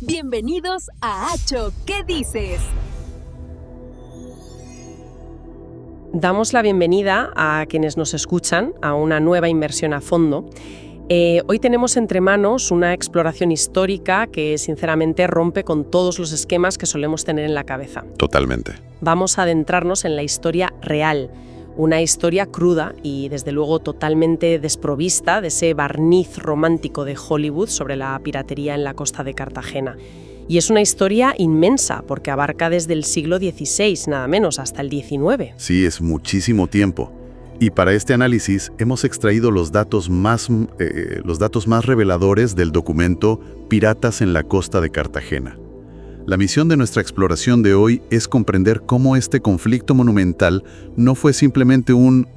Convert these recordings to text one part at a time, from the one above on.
Bienvenidos a Acho, ¿qué dices? Damos la bienvenida a quienes nos escuchan a una nueva inmersión a fondo. Hoy tenemos entre manos una exploración histórica que sinceramente rompe con todos los esquemas que solemos tener en la cabeza. Totalmente. Vamos a adentrarnos en la historia real, una historia cruda y desde luego totalmente desprovista de ese barniz romántico de Hollywood sobre la piratería en la costa de Cartagena. Y es una historia inmensa porque abarca desde el siglo XVI, nada menos, hasta el XIX. Sí, es muchísimo tiempo. Y para este análisis hemos extraído los datos más reveladores del documento Piratas en la costa de Cartagena. La misión de nuestra exploración de hoy es comprender cómo este conflicto monumental no fue simplemente un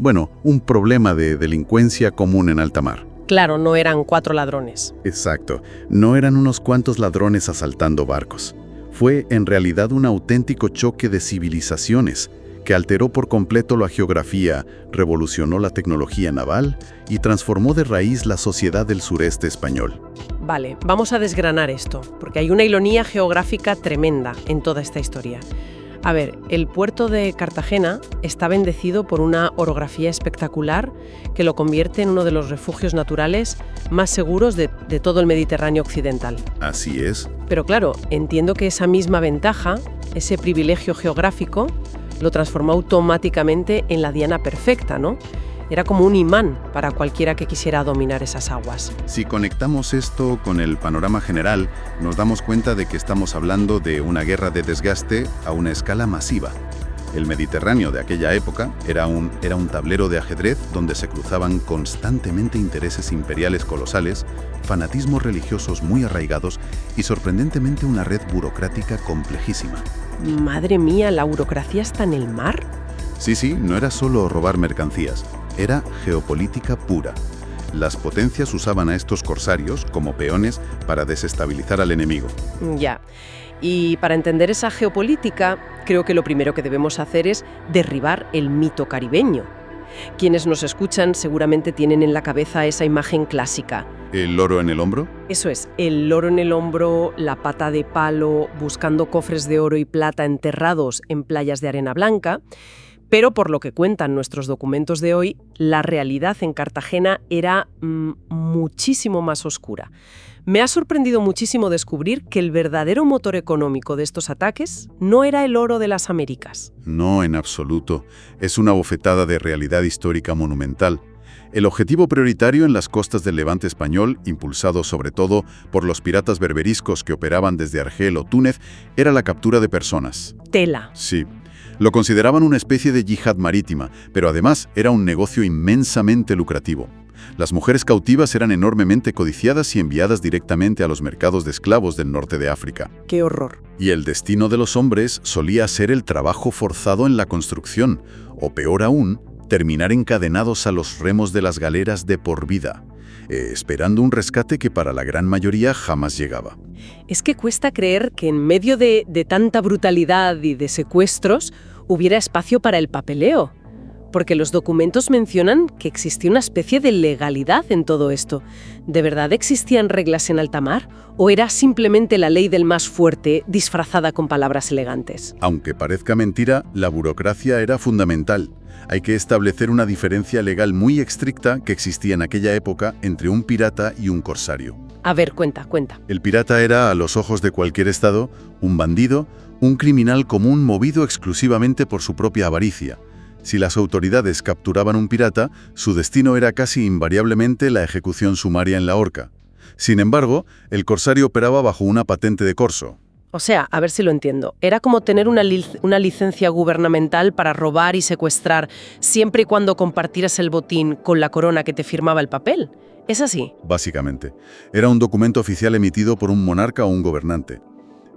problema de delincuencia común en alta mar. Claro, no eran 4 ladrones. Exacto, no eran unos cuantos ladrones asaltando barcos. Fue en realidad un auténtico choque de civilizaciones que alteró por completo la geografía, revolucionó la tecnología naval y transformó de raíz la sociedad del sureste español. Vale, vamos a desgranar esto, porque hay una ironía geográfica tremenda en toda esta historia. A ver, el puerto de Cartagena está bendecido por una orografía espectacular que lo convierte en uno de los refugios naturales más seguros de todo el Mediterráneo occidental. Así es. Pero claro, entiendo que esa misma ventaja, ese privilegio geográfico, lo transformó automáticamente en la diana perfecta, ¿no? Era como un imán para cualquiera que quisiera dominar esas aguas. Si conectamos esto con el panorama general, nos damos cuenta de que estamos hablando de una guerra de desgaste a una escala masiva. El Mediterráneo de aquella época era un tablero de ajedrez donde se cruzaban constantemente intereses imperiales colosales, fanatismos religiosos muy arraigados y sorprendentemente una red burocrática complejísima. Madre mía, ¿la burocracia está en el mar? Sí, no era solo robar mercancías, era geopolítica pura. Las potencias usaban a estos corsarios como peones para desestabilizar al enemigo. Ya. Y para entender esa geopolítica, creo que lo primero que debemos hacer es derribar el mito caribeño. Quienes nos escuchan seguramente tienen en la cabeza esa imagen clásica. ¿El loro en el hombro? Eso es, el loro en el hombro, la pata de palo, buscando cofres de oro y plata enterrados en playas de arena blanca. Pero por lo que cuentan nuestros documentos de hoy, la realidad en Cartagena era muchísimo más oscura. Me ha sorprendido muchísimo descubrir que el verdadero motor económico de estos ataques no era el oro de las Américas. No, en absoluto. Es una bofetada de realidad histórica monumental. El objetivo prioritario en las costas del Levante español, impulsado sobre todo por los piratas berberiscos que operaban desde Argel o Túnez, era la captura de personas. Tela. Sí. Lo consideraban una especie de yihad marítima, pero además era un negocio inmensamente lucrativo. Las mujeres cautivas eran enormemente codiciadas y enviadas directamente a los mercados de esclavos del norte de África. ¡Qué horror! Y el destino de los hombres solía ser el trabajo forzado en la construcción, o peor aún, terminar encadenados a los remos de las galeras de por vida, esperando un rescate que para la gran mayoría jamás llegaba. Es que cuesta creer que en medio de tanta brutalidad y de secuestros hubiera espacio para el papeleo, porque los documentos mencionan que existía una especie de legalidad en todo esto. ¿De verdad existían reglas en alta mar o era simplemente la ley del más fuerte disfrazada con palabras elegantes? Aunque parezca mentira, la burocracia era fundamental. Hay que establecer una diferencia legal muy estricta que existía en aquella época entre un pirata y un corsario. A ver, cuenta. El pirata era, a los ojos de cualquier estado, un bandido, un criminal común movido exclusivamente por su propia avaricia. Si las autoridades capturaban un pirata, su destino era casi invariablemente la ejecución sumaria en la horca. Sin embargo, el corsario operaba bajo una patente de corso. O sea, a ver si lo entiendo. Era como tener una licencia gubernamental para robar y secuestrar siempre y cuando compartieras el botín con la corona que te firmaba el papel. ¿Es así? Básicamente. Era un documento oficial emitido por un monarca o un gobernante.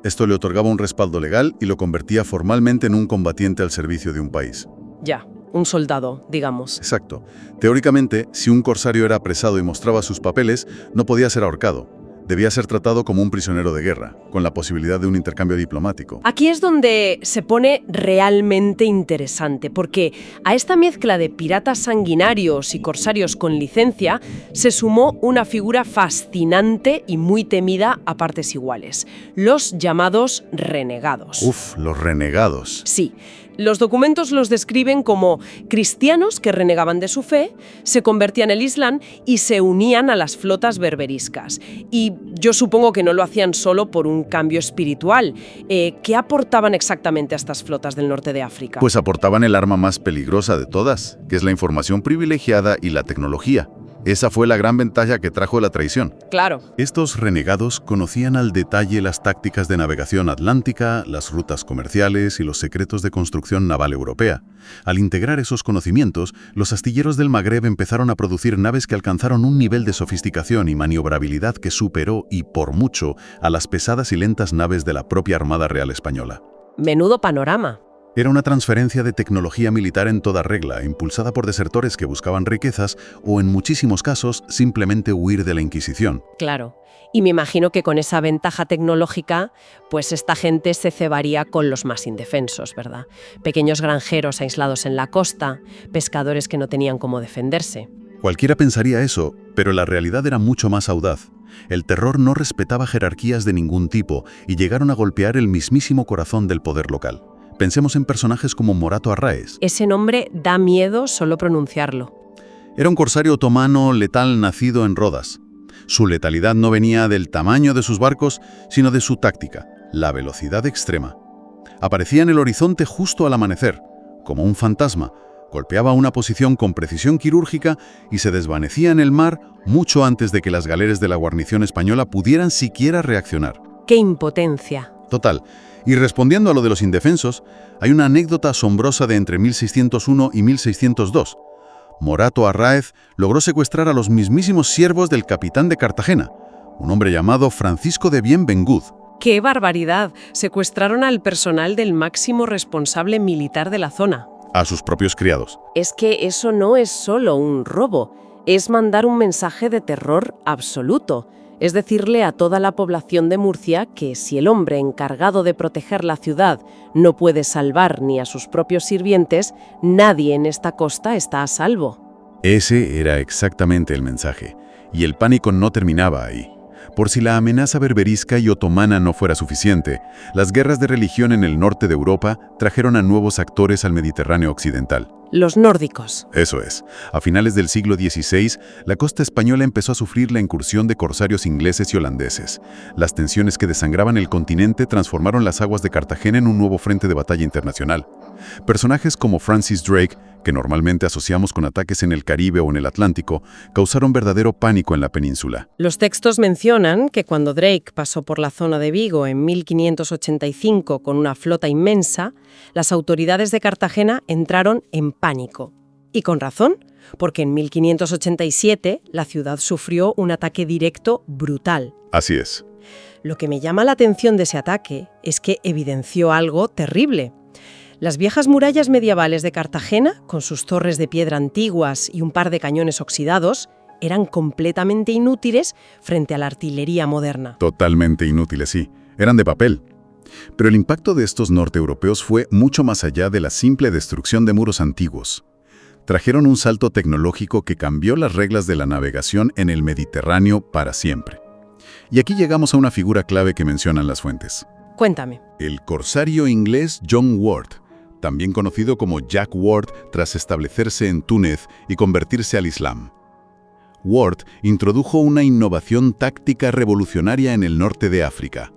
Esto le otorgaba un respaldo legal y lo convertía formalmente en un combatiente al servicio de un país. Ya, un soldado, digamos. Exacto. Teóricamente, si un corsario era apresado y mostraba sus papeles, no podía ser ahorcado. Debía ser tratado como un prisionero de guerra, con la posibilidad de un intercambio diplomático. Aquí es donde se pone realmente interesante, porque a esta mezcla de piratas sanguinarios y corsarios con licencia se sumó una figura fascinante y muy temida a partes iguales: los llamados renegados. Uf, los renegados. Sí. Los documentos los describen como cristianos que renegaban de su fe, se convertían al Islam y se unían a las flotas berberiscas. Y yo supongo que no lo hacían solo por un cambio espiritual. ¿Qué aportaban exactamente a estas flotas del norte de África? Pues aportaban el arma más peligrosa de todas, que es la información privilegiada y la tecnología. Esa fue la gran ventaja que trajo la traición. Claro. Estos renegados conocían al detalle las tácticas de navegación atlántica, las rutas comerciales y los secretos de construcción naval europea. Al integrar esos conocimientos, los astilleros del Magreb empezaron a producir naves que alcanzaron un nivel de sofisticación y maniobrabilidad que superó, y por mucho, a las pesadas y lentas naves de la propia Armada Real Española. Menudo panorama. Era una transferencia de tecnología militar en toda regla, impulsada por desertores que buscaban riquezas o, en muchísimos casos, simplemente huir de la Inquisición. Claro. Y me imagino que con esa ventaja tecnológica, pues esta gente se cebaría con los más indefensos, ¿verdad? Pequeños granjeros aislados en la costa, pescadores que no tenían cómo defenderse. Cualquiera pensaría eso, pero la realidad era mucho más audaz. El terror no respetaba jerarquías de ningún tipo y llegaron a golpear el mismísimo corazón del poder local. Pensemos en personajes como Morato Arráez. Ese nombre da miedo solo pronunciarlo. Era un corsario otomano letal nacido en Rodas. Su letalidad no venía del tamaño de sus barcos, sino de su táctica, la velocidad extrema. Aparecía en el horizonte justo al amanecer, como un fantasma, golpeaba una posición con precisión quirúrgica y se desvanecía en el mar mucho antes de que las galeras de la guarnición española pudieran siquiera reaccionar. ¡Qué impotencia! Total. Y respondiendo a lo de los indefensos, hay una anécdota asombrosa de entre 1601 y 1602. Morato Arráez logró secuestrar a los mismísimos siervos del capitán de Cartagena, un hombre llamado Francisco de Bienvengud. ¡Qué barbaridad! Secuestraron al personal del máximo responsable militar de la zona. A sus propios criados. Es que eso no es solo un robo, es mandar un mensaje de terror absoluto. Es decirle a toda la población de Murcia que si el hombre encargado de proteger la ciudad no puede salvar ni a sus propios sirvientes, nadie en esta costa está a salvo. Ese era exactamente el mensaje, y el pánico no terminaba ahí. Por si la amenaza berberisca y otomana no fuera suficiente, las guerras de religión en el norte de Europa trajeron a nuevos actores al Mediterráneo occidental. Los nórdicos. Eso es. A finales del siglo XVI, la costa española empezó a sufrir la incursión de corsarios ingleses y holandeses. Las tensiones que desangraban el continente transformaron las aguas de Cartagena en un nuevo frente de batalla internacional. Personajes como Francis Drake, que normalmente asociamos con ataques en el Caribe o en el Atlántico, causaron verdadero pánico en la península. Los textos mencionan que cuando Drake pasó por la zona de Vigo en 1585 con una flota inmensa, las autoridades de Cartagena entraron en pánico. Y con razón, porque en 1587 la ciudad sufrió un ataque directo brutal. Así es. Lo que me llama la atención de ese ataque es que evidenció algo terrible. Las viejas murallas medievales de Cartagena, con sus torres de piedra antiguas y un par de cañones oxidados, eran completamente inútiles frente a la artillería moderna. Totalmente inútiles, sí. Eran de papel. Pero el impacto de estos norteeuropeos fue mucho más allá de la simple destrucción de muros antiguos. Trajeron un salto tecnológico que cambió las reglas de la navegación en el Mediterráneo para siempre. Y aquí llegamos a una figura clave que mencionan las fuentes. Cuéntame. El corsario inglés John Ward, también conocido como Jack Ward tras establecerse en Túnez y convertirse al Islam. Ward introdujo una innovación táctica revolucionaria en el norte de África.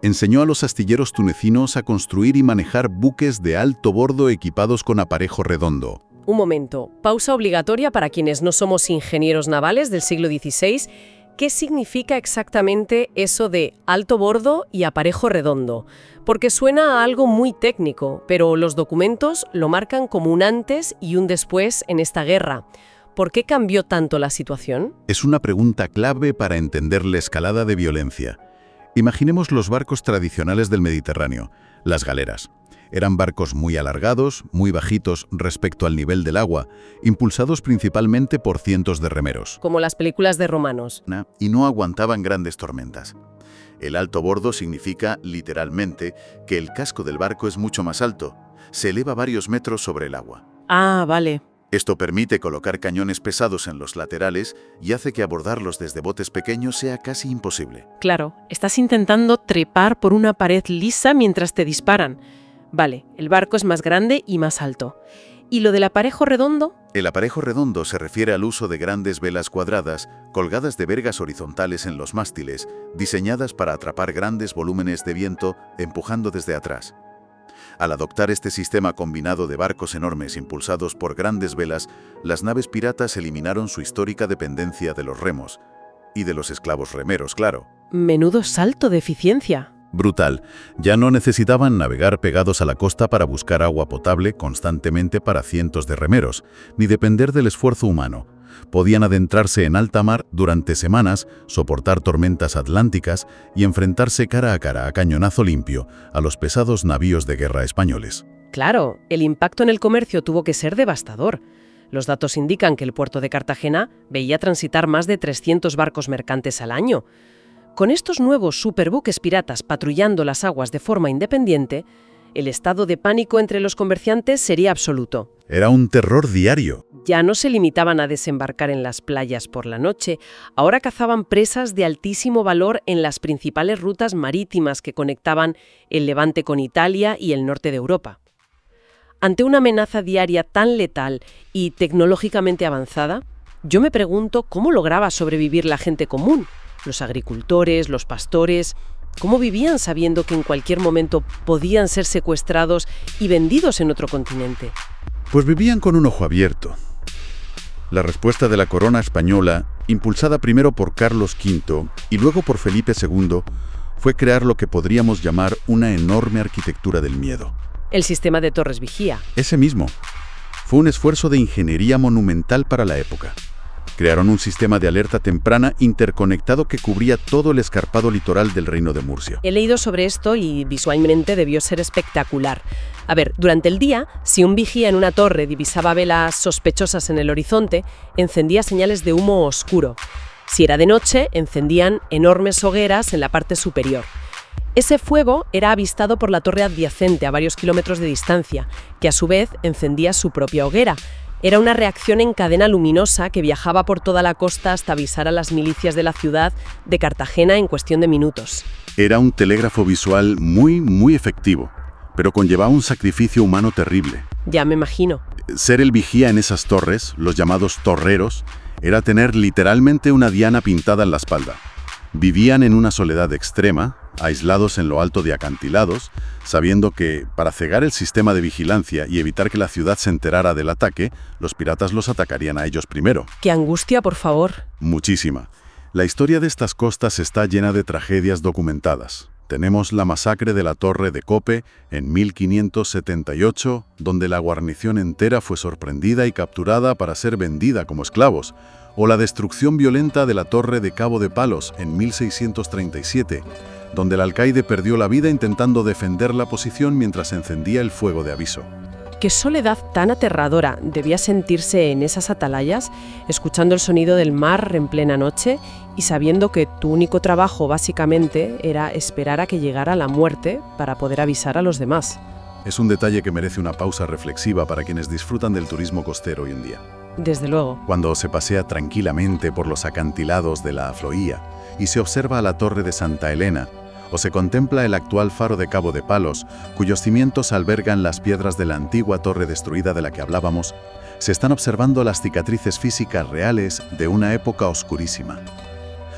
Enseñó a los astilleros tunecinos a construir y manejar buques de alto bordo equipados con aparejo redondo. Un momento, pausa obligatoria para quienes no somos ingenieros navales del siglo XVI. ¿Qué significa exactamente eso de alto bordo y aparejo redondo? Porque suena a algo muy técnico, pero los documentos lo marcan como un antes y un después en esta guerra. ¿Por qué cambió tanto la situación? Es una pregunta clave para entender la escalada de violencia. Imaginemos los barcos tradicionales del Mediterráneo, las galeras. Eran barcos muy alargados, muy bajitos respecto al nivel del agua, impulsados principalmente por cientos de remeros. Como las películas de romanos. Y no aguantaban grandes tormentas. El alto bordo significa, literalmente, que el casco del barco es mucho más alto. Se eleva varios metros sobre el agua. Ah, vale. Esto permite colocar cañones pesados en los laterales y hace que abordarlos desde botes pequeños sea casi imposible. Claro, estás intentando trepar por una pared lisa mientras te disparan. Vale, el barco es más grande y más alto. ¿Y lo del aparejo redondo? El aparejo redondo se refiere al uso de grandes velas cuadradas colgadas de vergas horizontales en los mástiles, diseñadas para atrapar grandes volúmenes de viento empujando desde atrás. Al adoptar este sistema combinado de barcos enormes impulsados por grandes velas, las naves piratas eliminaron su histórica dependencia de los remos. Y de los esclavos remeros, claro. Menudo salto de eficiencia. Brutal. Ya no necesitaban navegar pegados a la costa para buscar agua potable constantemente para cientos de remeros, ni depender del esfuerzo humano. Podían adentrarse en alta mar durante semanas, soportar tormentas atlánticas y enfrentarse cara a cañonazo limpio a los pesados navíos de guerra españoles. Claro, el impacto en el comercio tuvo que ser devastador. Los datos indican que el puerto de Cartagena veía transitar más de 300 barcos mercantes al año. Con estos nuevos superbuques piratas patrullando las aguas de forma independiente, el estado de pánico entre los comerciantes sería absoluto. Era un terror diario. Ya no se limitaban a desembarcar en las playas por la noche, ahora cazaban presas de altísimo valor en las principales rutas marítimas que conectaban el Levante con Italia y el norte de Europa. Ante una amenaza diaria tan letal y tecnológicamente avanzada, yo me pregunto cómo lograba sobrevivir la gente común. Los agricultores, los pastores, ¿cómo vivían sabiendo que en cualquier momento podían ser secuestrados y vendidos en otro continente? Pues vivían con un ojo abierto. La respuesta de la corona española, impulsada primero por Carlos V y luego por Felipe II, fue crear lo que podríamos llamar una enorme arquitectura del miedo. El sistema de torres vigía. Ese mismo. Fue un esfuerzo de ingeniería monumental para la época. Crearon un sistema de alerta temprana interconectado que cubría todo el escarpado litoral del Reino de Murcia. He leído sobre esto y visualmente debió ser espectacular. A ver, durante el día, si un vigía en una torre divisaba velas sospechosas en el horizonte, encendía señales de humo oscuro. Si era de noche, encendían enormes hogueras en la parte superior. Ese fuego era avistado por la torre adyacente a varios kilómetros de distancia, que a su vez encendía su propia hoguera. Era una reacción en cadena luminosa que viajaba por toda la costa hasta avisar a las milicias de la ciudad de Cartagena en cuestión de minutos. Era un telégrafo visual muy efectivo, pero conllevaba un sacrificio humano terrible. Ya me imagino. Ser el vigía en esas torres, los llamados torreros, era tener literalmente una diana pintada en la espalda. Vivían en una soledad extrema, aislados en lo alto de acantilados, sabiendo que, para cegar el sistema de vigilancia y evitar que la ciudad se enterara del ataque, los piratas los atacarían a ellos primero. ¡Qué angustia, por favor! Muchísima. La historia de estas costas está llena de tragedias documentadas. Tenemos la masacre de la Torre de Cope en 1578, donde la guarnición entera fue sorprendida y capturada para ser vendida como esclavos, o la destrucción violenta de la Torre de Cabo de Palos en 1637, donde el alcaide perdió la vida intentando defender la posición mientras encendía el fuego de aviso. Qué soledad tan aterradora debía sentirse en esas atalayas, escuchando el sonido del mar en plena noche y sabiendo que tu único trabajo básicamente era esperar a que llegara la muerte para poder avisar a los demás. Es un detalle que merece una pausa reflexiva para quienes disfrutan del turismo costero hoy en día. Desde luego. Cuando se pasea tranquilamente por los acantilados de la Afloía y se observa a la Torre de Santa Elena, o se contempla el actual faro de Cabo de Palos, cuyos cimientos albergan las piedras de la antigua torre destruida de la que hablábamos, se están observando las cicatrices físicas reales de una época oscurísima.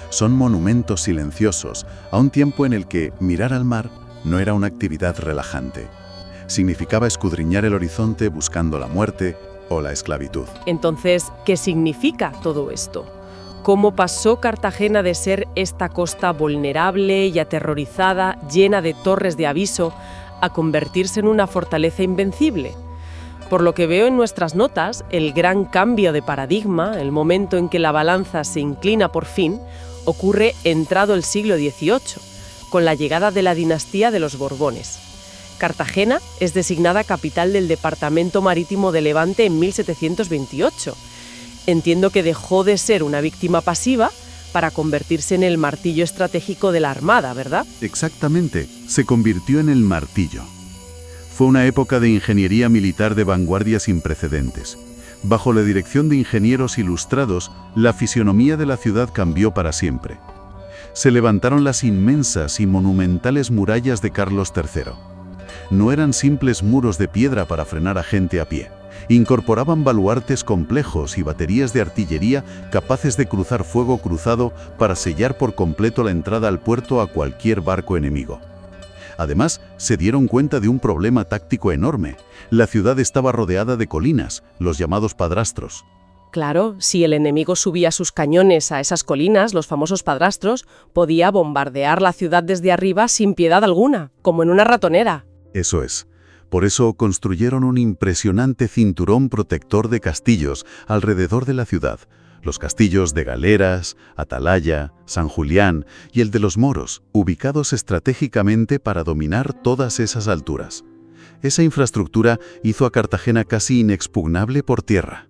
Son monumentos silenciosos, a un tiempo en el que mirar al mar no era una actividad relajante. Significaba escudriñar el horizonte buscando la muerte o la esclavitud. Entonces, ¿qué significa todo esto? ¿Cómo pasó Cartagena de ser esta costa vulnerable y aterrorizada, llena de torres de aviso, a convertirse en una fortaleza invencible? Por lo que veo en nuestras notas, el gran cambio de paradigma, el momento en que la balanza se inclina por fin, ocurre entrado el siglo XVIII, con la llegada de la dinastía de los Borbones. Cartagena es designada capital del Departamento Marítimo de Levante en 1728. Entiendo que dejó de ser una víctima pasiva para convertirse en el martillo estratégico de la Armada, ¿verdad? Exactamente, se convirtió en el martillo. Fue una época de ingeniería militar de vanguardia sin precedentes. Bajo la dirección de ingenieros ilustrados, la fisionomía de la ciudad cambió para siempre. Se levantaron las inmensas y monumentales murallas de Carlos III. No eran simples muros de piedra para frenar a gente a pie. Incorporaban baluartes complejos y baterías de artillería capaces de cruzar fuego cruzado para sellar por completo la entrada al puerto a cualquier barco enemigo. Además, se dieron cuenta de un problema táctico enorme. La ciudad estaba rodeada de colinas, los llamados padrastros. Claro, si el enemigo subía sus cañones a esas colinas, los famosos padrastros, podía bombardear la ciudad desde arriba sin piedad alguna, como en una ratonera. Eso es. Por eso construyeron un impresionante cinturón protector de castillos alrededor de la ciudad. Los castillos de Galeras, Atalaya, San Julián y el de los Moros, ubicados estratégicamente para dominar todas esas alturas. Esa infraestructura hizo a Cartagena casi inexpugnable por tierra.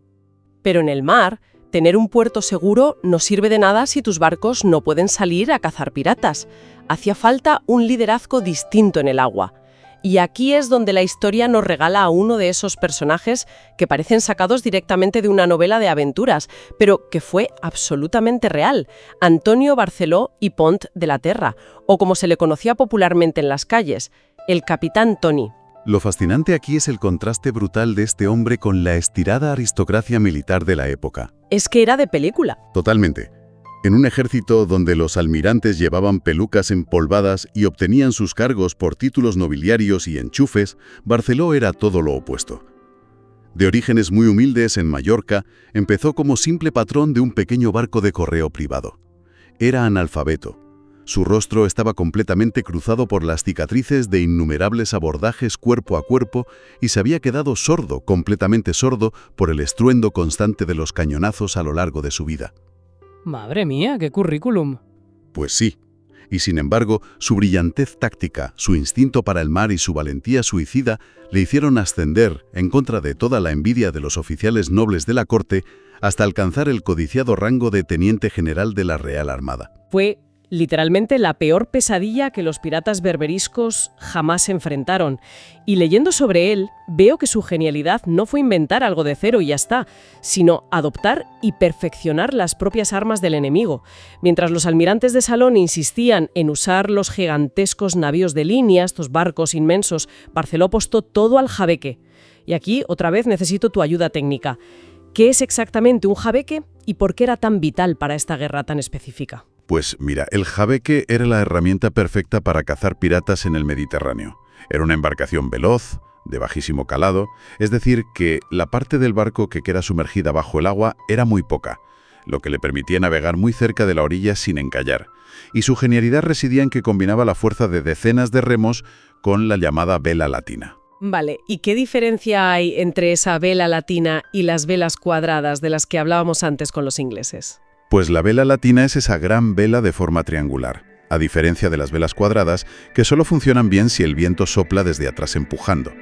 Pero en el mar, tener un puerto seguro no sirve de nada si tus barcos no pueden salir a cazar piratas. Hacía falta un liderazgo distinto en el agua. Y aquí es donde la historia nos regala a uno de esos personajes que parecen sacados directamente de una novela de aventuras, pero que fue absolutamente real, Antonio Barceló y Pont de la Terra, o como se le conocía popularmente en las calles, el Capitán Toni. Lo fascinante aquí es el contraste brutal de este hombre con la estirada aristocracia militar de la época. Es que era de película. Totalmente. En un ejército donde los almirantes llevaban pelucas empolvadas y obtenían sus cargos por títulos nobiliarios y enchufes, Barceló era todo lo opuesto. De orígenes muy humildes en Mallorca, empezó como simple patrón de un pequeño barco de correo privado. Era analfabeto. Su rostro estaba completamente cruzado por las cicatrices de innumerables abordajes cuerpo a cuerpo y se había quedado sordo, completamente sordo, por el estruendo constante de los cañonazos a lo largo de su vida. Madre mía, qué currículum. Pues sí. Y sin embargo, su brillantez táctica, su instinto para el mar y su valentía suicida le hicieron ascender, en contra de toda la envidia de los oficiales nobles de la corte, hasta alcanzar el codiciado rango de teniente general de la Real Armada. Fue literalmente la peor pesadilla que los piratas berberiscos jamás enfrentaron. Y leyendo sobre él, veo que su genialidad no fue inventar algo de cero y ya está, sino adoptar y perfeccionar las propias armas del enemigo. Mientras los almirantes de Salón insistían en usar los gigantescos navíos de línea, estos barcos inmensos, Barceló apostó todo al jabeque. Y aquí, otra vez, necesito tu ayuda técnica. ¿Qué es exactamente un jabeque y por qué era tan vital para esta guerra tan específica? Pues mira, el jabeque era la herramienta perfecta para cazar piratas en el Mediterráneo. Era una embarcación veloz, de bajísimo calado, es decir, que la parte del barco que queda sumergida bajo el agua era muy poca, lo que le permitía navegar muy cerca de la orilla sin encallar. Y su genialidad residía en que combinaba la fuerza de decenas de remos con la llamada vela latina. Vale, ¿y qué diferencia hay entre esa vela latina y las velas cuadradas de las que hablábamos antes con los ingleses? Pues la vela latina es esa gran vela de forma triangular, a diferencia de las velas cuadradas, que solo funcionan bien si el viento sopla desde atrás empujando.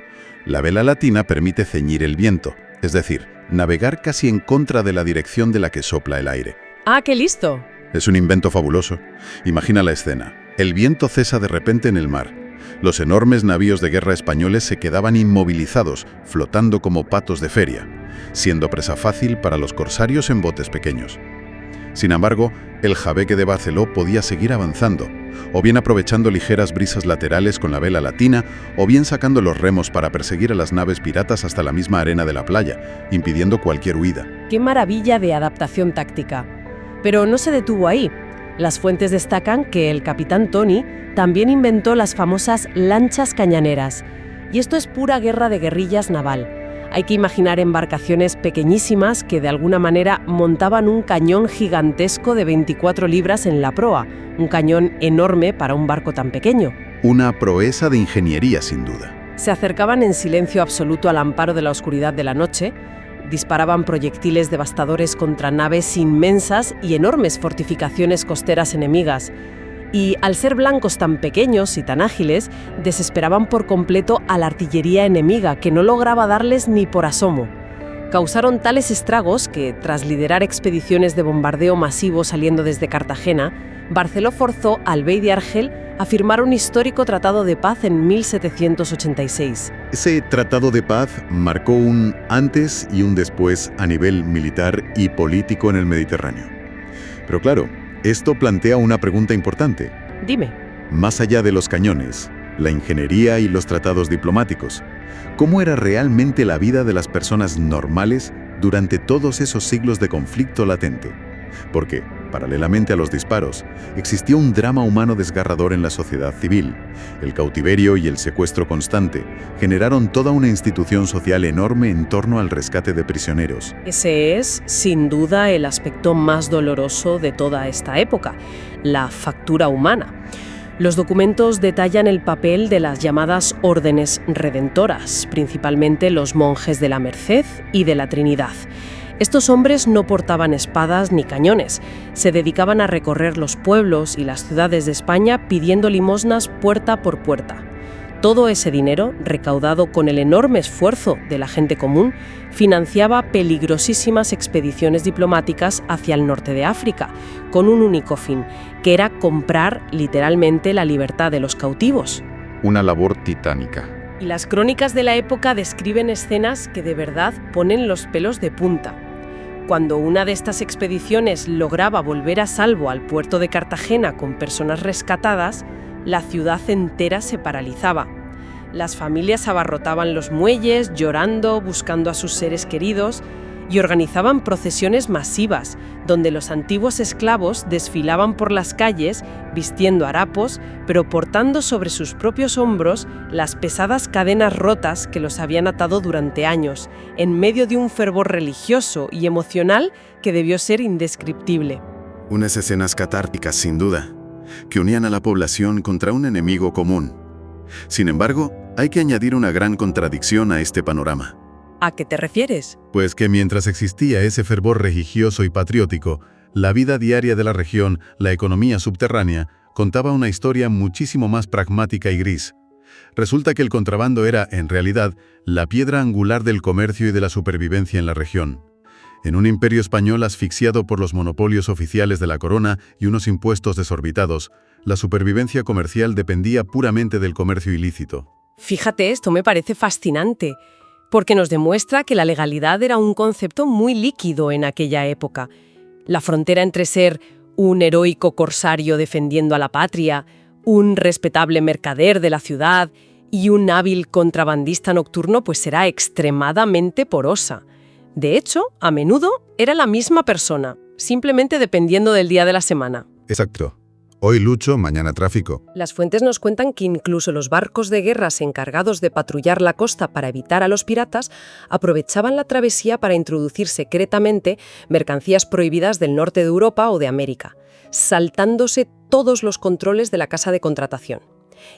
La vela latina permite ceñir el viento, es decir, navegar casi en contra de la dirección de la que sopla el aire. ¡Ah, qué listo! Es un invento fabuloso. Imagina la escena. El viento cesa de repente en el mar. Los enormes navíos de guerra españoles se quedaban inmovilizados, flotando como patos de feria, siendo presa fácil para los corsarios en botes pequeños. Sin embargo, el jabeque de Barceló podía seguir avanzando, o bien aprovechando ligeras brisas laterales con la vela latina, o bien sacando los remos para perseguir a las naves piratas hasta la misma arena de la playa, impidiendo cualquier huida. ¡Qué maravilla de adaptación táctica! Pero no se detuvo ahí. Las fuentes destacan que el capitán Toni también inventó las famosas lanchas cañaneras. Y esto es pura guerra de guerrillas naval. Hay que imaginar embarcaciones pequeñísimas que de alguna manera montaban un cañón gigantesco de 24 libras en la proa, un cañón enorme para un barco tan pequeño. Una proeza de ingeniería, sin duda. Se acercaban en silencio absoluto al amparo de la oscuridad de la noche, disparaban proyectiles devastadores contra naves inmensas y enormes fortificaciones costeras enemigas. Y al ser blancos tan pequeños y tan ágiles, desesperaban por completo a la artillería enemiga, que no lograba darles ni por asomo. Causaron tales estragos que, tras liderar expediciones de bombardeo masivo saliendo desde Cartagena, Barceló forzó al bey de Argel a firmar un histórico tratado de paz en 1786. Ese tratado de paz marcó un antes y un después a nivel militar y político en el Mediterráneo. Pero claro, esto plantea una pregunta importante. Dime. Más allá de los cañones, la ingeniería y los tratados diplomáticos, ¿cómo era realmente la vida de las personas normales durante todos esos siglos de conflicto latente? Porque, paralelamente a los disparos, existió un drama humano desgarrador en la sociedad civil. El cautiverio y el secuestro constante generaron toda una institución social enorme en torno al rescate de prisioneros. Ese es, sin duda, el aspecto más doloroso de toda esta época, la factura humana. Los documentos detallan el papel de las llamadas órdenes redentoras, principalmente los monjes de la Merced y de la Trinidad. Estos hombres no portaban espadas ni cañones, se dedicaban a recorrer los pueblos y las ciudades de España pidiendo limosnas puerta por puerta. Todo ese dinero, recaudado con el enorme esfuerzo de la gente común, financiaba peligrosísimas expediciones diplomáticas hacia el norte de África, con un único fin, que era comprar literalmente la libertad de los cautivos. Una labor titánica. Y las crónicas de la época describen escenas que de verdad ponen los pelos de punta. Cuando una de estas expediciones lograba volver a salvo al puerto de Cartagena con personas rescatadas, la ciudad entera se paralizaba. Las familias abarrotaban los muelles, llorando, buscando a sus seres queridos, y organizaban procesiones masivas, donde los antiguos esclavos desfilaban por las calles vistiendo harapos, pero portando sobre sus propios hombros las pesadas cadenas rotas que los habían atado durante años, en medio de un fervor religioso y emocional que debió ser indescriptible. Unas escenas catárticas, sin duda, que unían a la población contra un enemigo común. Sin embargo, hay que añadir una gran contradicción a este panorama. ¿A qué te refieres? Pues que mientras existía ese fervor religioso y patriótico, la vida diaria de la región, la economía subterránea, contaba una historia muchísimo más pragmática y gris. Resulta que el contrabando era, en realidad, la piedra angular del comercio y de la supervivencia en la región. En un imperio español asfixiado por los monopolios oficiales de la corona y unos impuestos desorbitados, la supervivencia comercial dependía puramente del comercio ilícito. Fíjate, esto me parece fascinante, porque nos demuestra que la legalidad era un concepto muy líquido en aquella época. La frontera entre ser un heroico corsario defendiendo a la patria, un respetable mercader de la ciudad y un hábil contrabandista nocturno pues era extremadamente porosa. De hecho, a menudo era la misma persona, simplemente dependiendo del día de la semana. Exacto. Hoy lucho, mañana tráfico. Las fuentes nos cuentan que incluso los barcos de guerras encargados de patrullar la costa para evitar a los piratas aprovechaban la travesía para introducir secretamente mercancías prohibidas del norte de Europa o de América, saltándose todos los controles de la casa de contratación.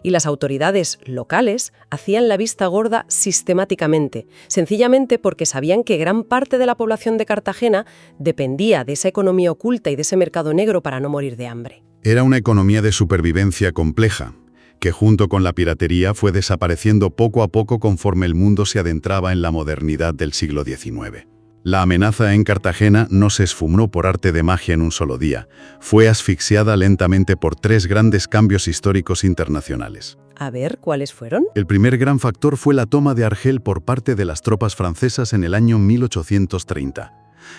Y las autoridades locales hacían la vista gorda sistemáticamente, sencillamente porque sabían que gran parte de la población de Cartagena dependía de esa economía oculta y de ese mercado negro para no morir de hambre. Era una economía de supervivencia compleja, que junto con la piratería fue desapareciendo poco a poco conforme el mundo se adentraba en la modernidad del siglo XIX. La amenaza en Cartagena no se esfumó por arte de magia en un solo día. Fue asfixiada lentamente por 3 grandes cambios históricos internacionales. A ver, ¿cuáles fueron? El primer gran factor fue la toma de Argel por parte de las tropas francesas en el año 1830.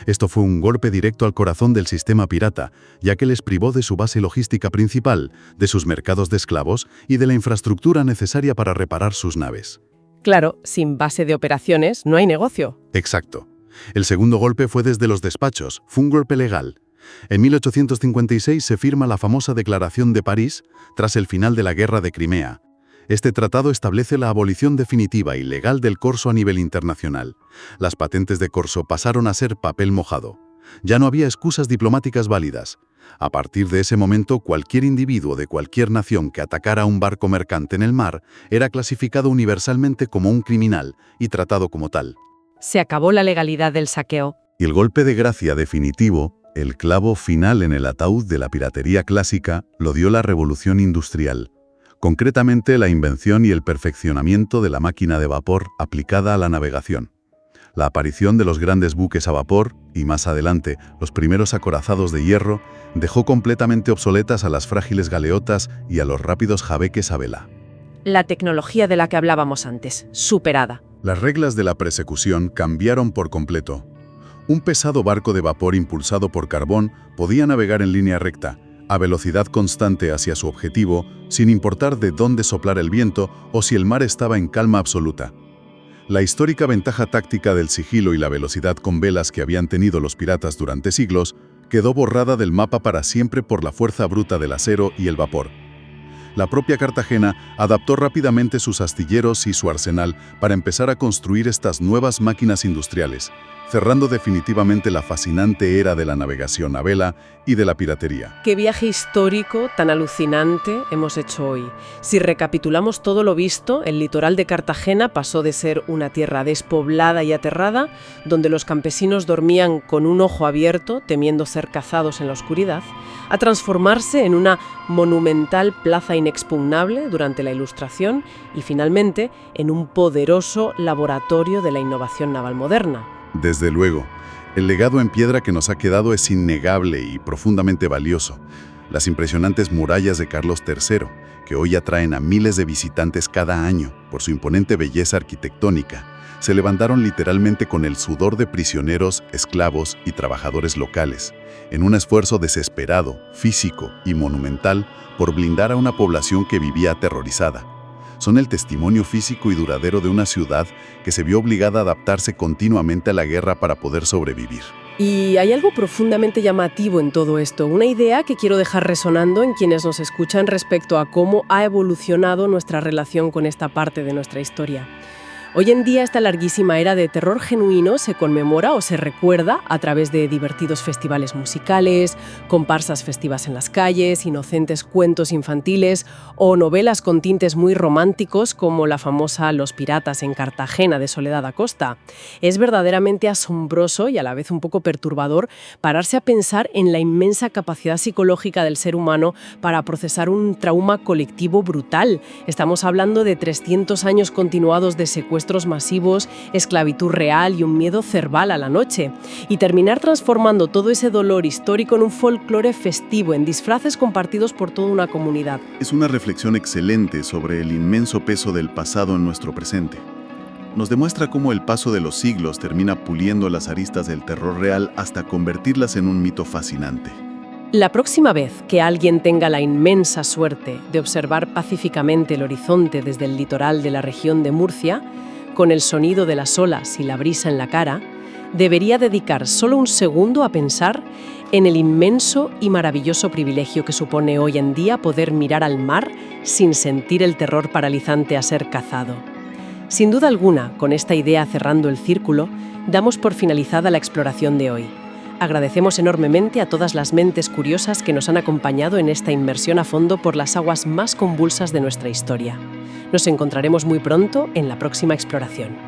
Esto fue un golpe directo al corazón del sistema pirata, ya que les privó de su base logística principal, de sus mercados de esclavos y de la infraestructura necesaria para reparar sus naves. Claro, sin base de operaciones no hay negocio. Exacto. El segundo golpe fue desde los despachos, fue un golpe legal. En 1856 se firma la famosa Declaración de París, tras el final de la Guerra de Crimea. Este tratado establece la abolición definitiva y legal del corso a nivel internacional. Las patentes de corso pasaron a ser papel mojado. Ya no había excusas diplomáticas válidas. A partir de ese momento, cualquier individuo de cualquier nación que atacara un barco mercante en el mar era clasificado universalmente como un criminal y tratado como tal. Se acabó la legalidad del saqueo. Y el golpe de gracia definitivo El clavo final en el ataúd de la piratería clásica lo dio la revolución industrial, concretamente la invención y el perfeccionamiento de la máquina de vapor aplicada a la navegación. La aparición de los grandes buques a vapor, y más adelante los primeros acorazados de hierro, dejó completamente obsoletas a las frágiles galeotas y a los rápidos jabeques a vela. La tecnología de la que hablábamos antes, superada. Las reglas de la persecución cambiaron por completo. Un pesado barco de vapor impulsado por carbón podía navegar en línea recta, a velocidad constante hacia su objetivo, sin importar de dónde soplara el viento o si el mar estaba en calma absoluta. La histórica ventaja táctica del sigilo y la velocidad con velas que habían tenido los piratas durante siglos quedó borrada del mapa para siempre por la fuerza bruta del acero y el vapor. La propia Cartagena adaptó rápidamente sus astilleros y su arsenal para empezar a construir estas nuevas máquinas industriales, cerrando definitivamente la fascinante era de la navegación a vela y de la piratería. Qué viaje histórico tan alucinante hemos hecho hoy. Si recapitulamos todo lo visto, el litoral de Cartagena pasó de ser una tierra despoblada y aterrada, donde los campesinos dormían con un ojo abierto, temiendo ser cazados en la oscuridad, a transformarse en una monumental plaza inexpugnable durante la Ilustración y finalmente en un poderoso laboratorio de la innovación naval moderna. Desde luego, el legado en piedra que nos ha quedado es innegable y profundamente valioso. Las impresionantes murallas de Carlos III, que hoy atraen a miles de visitantes cada año por su imponente belleza arquitectónica, se levantaron literalmente con el sudor de prisioneros, esclavos y trabajadores locales, en un esfuerzo desesperado, físico y monumental por blindar a una población que vivía aterrorizada. Son el testimonio físico y duradero de una ciudad que se vio obligada a adaptarse continuamente a la guerra para poder sobrevivir. Y hay algo profundamente llamativo en todo esto, una idea que quiero dejar resonando en quienes nos escuchan respecto a cómo ha evolucionado nuestra relación con esta parte de nuestra historia. Hoy en día esta larguísima era de terror genuino se conmemora o se recuerda a través de divertidos festivales musicales, comparsas festivas en las calles, inocentes cuentos infantiles o novelas con tintes muy románticos como la famosa Los piratas en Cartagena de Soledad Acosta. Es verdaderamente asombroso y a la vez un poco perturbador pararse a pensar en la inmensa capacidad psicológica del ser humano para procesar un trauma colectivo brutal. Estamos hablando de 300 años continuados de secuestros masivos, esclavitud real y un miedo cerval a la noche. Y terminar transformando todo ese dolor histórico en un folclore festivo, en disfraces compartidos por toda una comunidad. Es una reflexión excelente sobre el inmenso peso del pasado en nuestro presente. Nos demuestra cómo el paso de los siglos termina puliendo las aristas del terror real hasta convertirlas en un mito fascinante. La próxima vez que alguien tenga la inmensa suerte de observar pacíficamente el horizonte desde el litoral de la región de Murcia, con el sonido de las olas y la brisa en la cara, debería dedicar solo un segundo a pensar en el inmenso y maravilloso privilegio que supone hoy en día poder mirar al mar sin sentir el terror paralizante a ser cazado. Sin duda alguna, con esta idea cerrando el círculo, damos por finalizada la exploración de hoy. Agradecemos enormemente a todas las mentes curiosas que nos han acompañado en esta inmersión a fondo por las aguas más convulsas de nuestra historia. Nos encontraremos muy pronto en la próxima exploración.